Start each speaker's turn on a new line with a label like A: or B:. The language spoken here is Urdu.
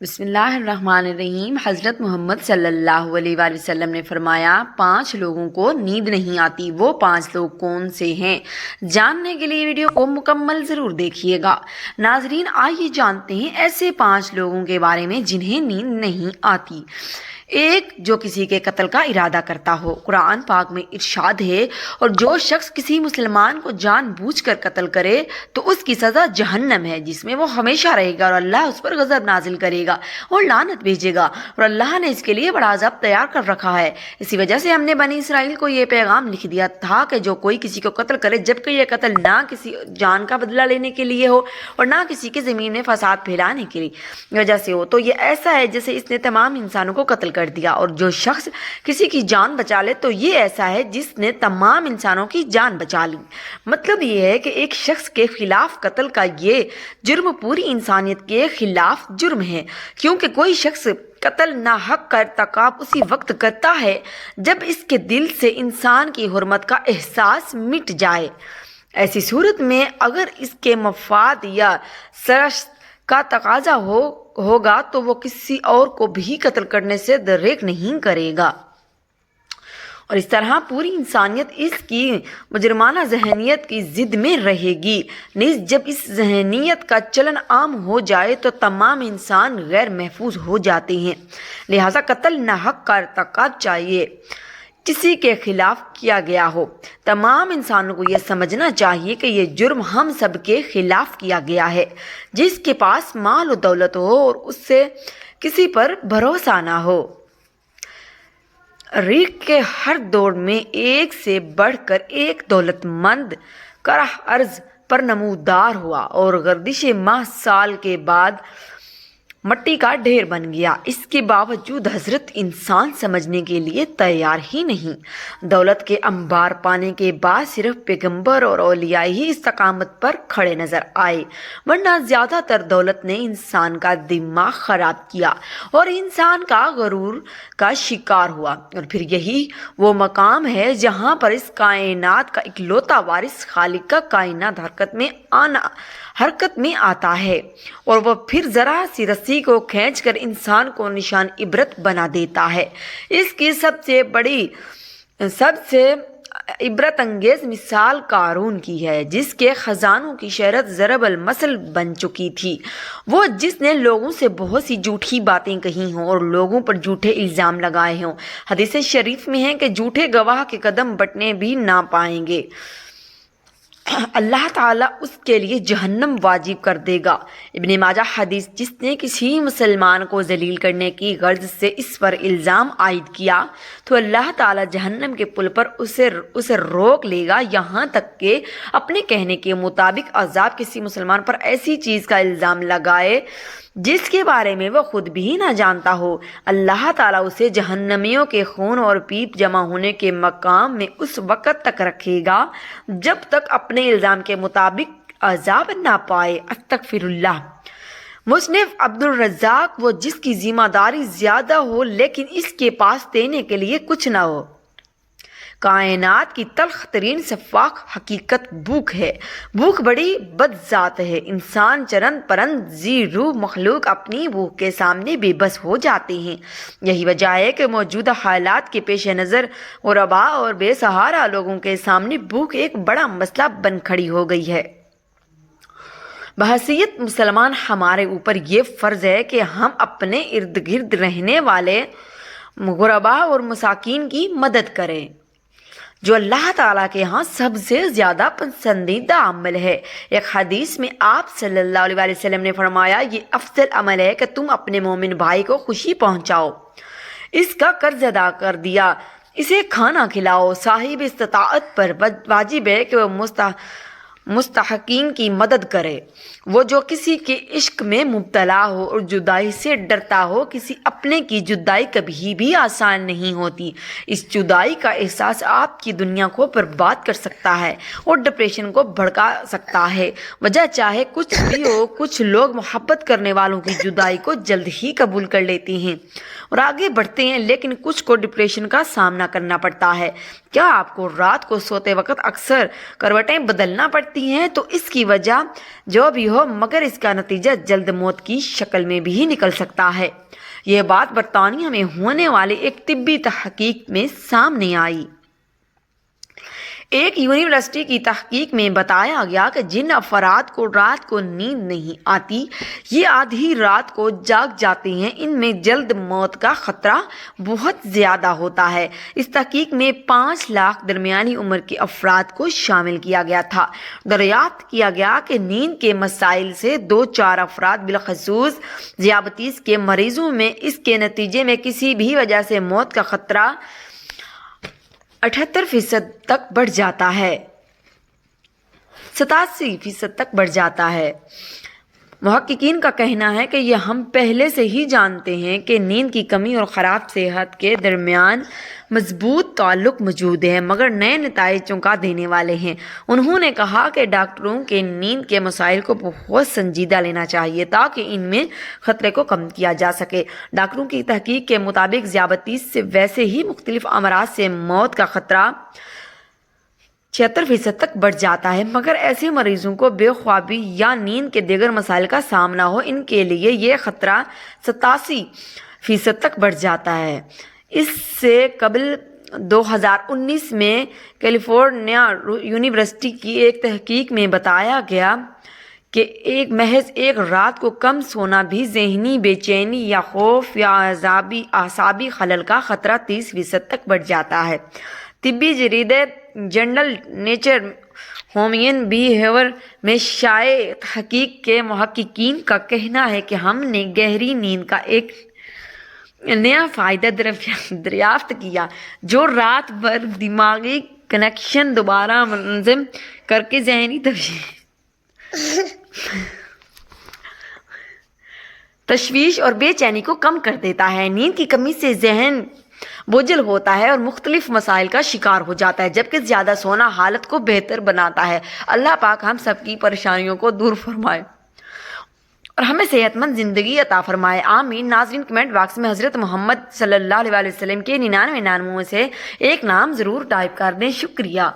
A: بسم اللہ الرحمن الرحیم۔ حضرت محمد صلی اللہ علیہ وآلہ وسلم نے فرمایا 5 لوگوں کو نیند نہیں آتی۔ وہ 5 لوگ کون سے ہیں؟ جاننے کے لیے ویڈیو کو مکمل ضرور دیکھیے گا۔ ناظرین، آئیے جانتے ہیں ایسے 5 لوگوں کے بارے میں جنہیں نیند نہیں آتی۔ 1، جو کسی کے قتل کا ارادہ کرتا ہو۔ قرآن پاک میں ارشاد ہے، اور جو شخص کسی مسلمان کو جان بوجھ کر قتل کرے تو اس کی سزا جہنم ہے، جس میں وہ ہمیشہ رہے گا، اور اللہ اس پر غضب نازل کرے گا اور لعنت بھیجے گا، اور اللہ نے اس کے لیے بڑا عذاب تیار کر رکھا ہے۔ اسی وجہ سے ہم نے بنی اسرائیل کو یہ پیغام لکھ دیا تھا کہ جو کوئی کسی کو قتل کرے، جبکہ یہ قتل نہ کسی جان کا بدلہ لینے کے لیے ہو اور نہ کسی کے زمین میں فساد پھیلانے کی وجہ سے ہو، تو یہ ایسا ہے جیسے اس نے تمام انسانوں کو قتل کر دیا۔ اور جو شخص کسی کی جان بچا لے تو یہ ایسا ہے جس نے تمام انسانوں کی جان بچا لی۔ مطلب یہ ہے کہ ایک شخص کے خلاف قتل کا یہ جرم پوری انسانیت کے خلاف جرم ہے، کیونکہ کوئی شخص قتل ناحق کا ارتکاب اسی وقت کرتا ہے جب اس کے دل سے انسان کی حرمت کا احساس مٹ جائے۔ ایسی صورت میں اگر اس کے مفاد یا سرشت کا تقاضا ہوگا تو وہ کسی اور کو بھی قتل کرنے سے دریغ نہیں کرے گا، اور اس طرح پوری انسانیت اس کی مجرمانہ ذہنیت کی زد میں رہے گی۔ نیز جب اس ذہنیت کا چلن عام ہو جائے تو تمام انسان غیر محفوظ ہو جاتے ہیں۔ لہذا قتل ناحق کا ارتکاب چاہیے کسی کے خلاف کیا گیا ہو، تمام انسانوں کو یہ سمجھنا چاہیے کہ یہ جرم ہم سب کے خلاف کیا گیا ہے۔ جس کے پاس مال و دولت ہو اور اس سے کسی پر بھروسہ نہ ہو، ریگ کے ہر دور میں ایک سے بڑھ کر ایک دولت مند کرہ ارض پر نمودار ہوا، اور گردش ماہ سال کے بعد مٹی کا ڈھیر بن گیا۔ اس کے باوجود حضرت انسان سمجھنے کے لیے تیار ہی نہیں۔ دولت کے انبار پانے کے بعد صرف پیغمبر اور اولیاء ہی استقامت پر کھڑے نظر آئے، ورنہ زیادہ تر دولت نے انسان کا دماغ خراب کیا اور انسان کا غرور کا شکار ہوا۔ اور پھر یہی وہ مقام ہے جہاں پر اس کائنات کا اکلوتا وارث خالق کا کائنات حرکت میں آتا ہے، اور وہ پھر ذرا سی رسی کو کھینچ کر انسان کو نشان عبرت بنا دیتا ہے۔ اس کی سب سے عبرت انگیز مثال قارون کی ہے، جس کے خزانوں کی شہرت ضرب المثل بن چکی تھی۔ وہ جس نے لوگوں سے بہت سی جھوٹی باتیں کہی ہوں اور لوگوں پر جھوٹے الزام لگائے ہوں۔ حدیث شریف میں ہے کہ جھوٹے گواہ کے قدم بٹنے بھی نہ پائیں گے، اللہ تعالیٰ اس کے لیے جہنم واجب کر دے گا۔ ابن ماجہ حدیث۔ جس نے کسی مسلمان کو ذلیل کرنے کی غرض سے اس پر الزام عائد کیا تو اللہ تعالیٰ جہنم کے پل پر اسے روک لے گا، یہاں تک کہ اپنے کہنے کے مطابق عذاب کسی مسلمان پر ایسی چیز کا الزام لگائے جس کے بارے میں وہ خود بھی نہ جانتا ہو۔ اللہ تعالیٰ اسے جہنمیوں کے خون اور پیپ جمع ہونے کے مقام میں اس وقت تک رکھے گا جب تک اپنے الزام کے مطابق عذاب نہ پائے۔ استغفر اللہ۔ مصنف عبد الرزاق۔ وہ جس کی ذمہ داری زیادہ ہو لیکن اس کے پاس دینے کے لیے کچھ نہ ہو۔ کائنات کی تلخ ترین سفاک حقیقت بھوک ہے۔ بھوک بڑی بد ذات ہے۔ انسان چرند پرند ذی روح مخلوق اپنی بھوک کے سامنے بے بس ہو جاتے ہیں۔ یہی وجہ ہے کہ موجودہ حالات کے پیش نظر غرباء اور بے سہارا لوگوں کے سامنے بھوک ایک بڑا مسئلہ بن کھڑی ہو گئی ہے۔ بحیثیت مسلمان ہمارے اوپر یہ فرض ہے کہ ہم اپنے ارد گرد رہنے والے غرباء اور مساکین کی مدد کریں، جو اللہ تعالیٰ کے ہاں سب سے زیادہ پسندیدہ عمل ہے۔ ایک حدیث میں آپ صلی اللہ علیہ وآلہ وسلم نے فرمایا، یہ افضل عمل ہے کہ تم اپنے مومن بھائی کو خوشی پہنچاؤ، اس کا قرض ادا کر دیا، اسے کھانا کھلاؤ۔ صاحب استطاعت پر واجب ہے کہ وہ مستحقین کی مدد کرے۔ وہ جو کسی کے عشق میں مبتلا ہو اور جدائی سے ڈرتا ہو، کسی اپنے کی جدائی کبھی بھی آسان نہیں ہوتی۔ اس جدائی کا احساس آپ کی دنیا کو برباد کر سکتا ہے اور ڈپریشن کو بھڑکا سکتا ہے۔ وجہ چاہے کچھ بھی ہو، کچھ لوگ محبت کرنے والوں کی جدائی کو جلد ہی قبول کر لیتے ہیں اور آگے بڑھتے ہیں، لیکن کچھ کو ڈپریشن کا سامنا کرنا پڑتا ہے۔ کیا آپ کو رات کو سوتے وقت اکثر کروٹیں بدلنا پڑتی پڑتی ہیں تو اس کی وجہ جو بھی ہو مگر اس کا نتیجہ جلد موت کی شکل میں بھی نکل سکتا ہے۔ یہ بات برطانیہ میں ہونے والے ایک طبی تحقیق میں سامنے آئی۔ ایک یونیورسٹی کی تحقیق میں بتایا گیا کہ جن افراد کو رات کو نیند نہیں آتی، یہ آدھی رات کو جاگ جاتے ہیں، ان میں جلد موت کا خطرہ بہت زیادہ ہوتا ہے۔ اس تحقیق میں 5 لاکھ درمیانی عمر کے افراد کو شامل کیا گیا تھا۔ دریافت کیا گیا کہ نیند کے مسائل سے 2-4 افراد بالخصوص ذیابیطس کے مریضوں میں اس کے نتیجے میں کسی بھی وجہ سے موت کا خطرہ 78% تک بڑھ جاتا ہے، 87% تک بڑھ جاتا ہے۔ محققین کا کہنا ہے کہ یہ ہم پہلے سے ہی جانتے ہیں کہ نیند کی کمی اور خراب صحت کے درمیان مضبوط تعلق موجود ہے، مگر نئے نتائج چونکا دینے والے ہیں۔ انہوں نے کہا کہ ڈاکٹروں کے نیند کے مسائل کو بہت سنجیدہ لینا چاہیے تاکہ ان میں خطرے کو کم کیا جا سکے۔ ڈاکٹروں کی تحقیق کے مطابق ذیابیطس سے ویسے ہی مختلف امراض سے موت کا خطرہ 76% تک بڑھ جاتا ہے، مگر ایسے مریضوں کو بے خوابی یا نیند کے دیگر مسائل کا سامنا ہو، ان کے لیے یہ خطرہ 87% تک بڑھ جاتا ہے۔ اس سے قبل 2019 میں کیلیفورنیا یونیورسٹی کی ایک تحقیق میں بتایا گیا کہ محض ایک رات کو کم سونا بھی ذہنی بے چینی یا خوف یا اعصابی خلل کا خطرہ 30% تک بڑھ جاتا ہے۔ طبی جریدے جرنل نیچر ہیومن بیہیویئر میں شائع تحقیق کے محققین کا کہنا ہے کہ ہم نے گہری نیند کا ایک نیا فائدہ دریافت کیا جو رات بھر دماغی کنیکشن دوبارہ منظم کر کے ذہنی تشویش اور بے چینی کو کم کر دیتا ہے۔ نیند کی کمی سے ذہن بوجھل ہوتا ہے اور مختلف مسائل کا شکار ہو جاتا ہے، جبکہ زیادہ سونا حالت کو بہتر بناتا ہے۔ اللہ پاک ہم سب کی پریشانیوں کو دور فرمائے اور ہمیں صحت مند زندگی عطا فرمائے، آمین۔ ناظرین، کمنٹ باکس میں حضرت محمد صلی اللہ علیہ وسلم کے 99 ناموں میں سے ایک نام ضرور ٹائپ کر دیں۔ شکریہ۔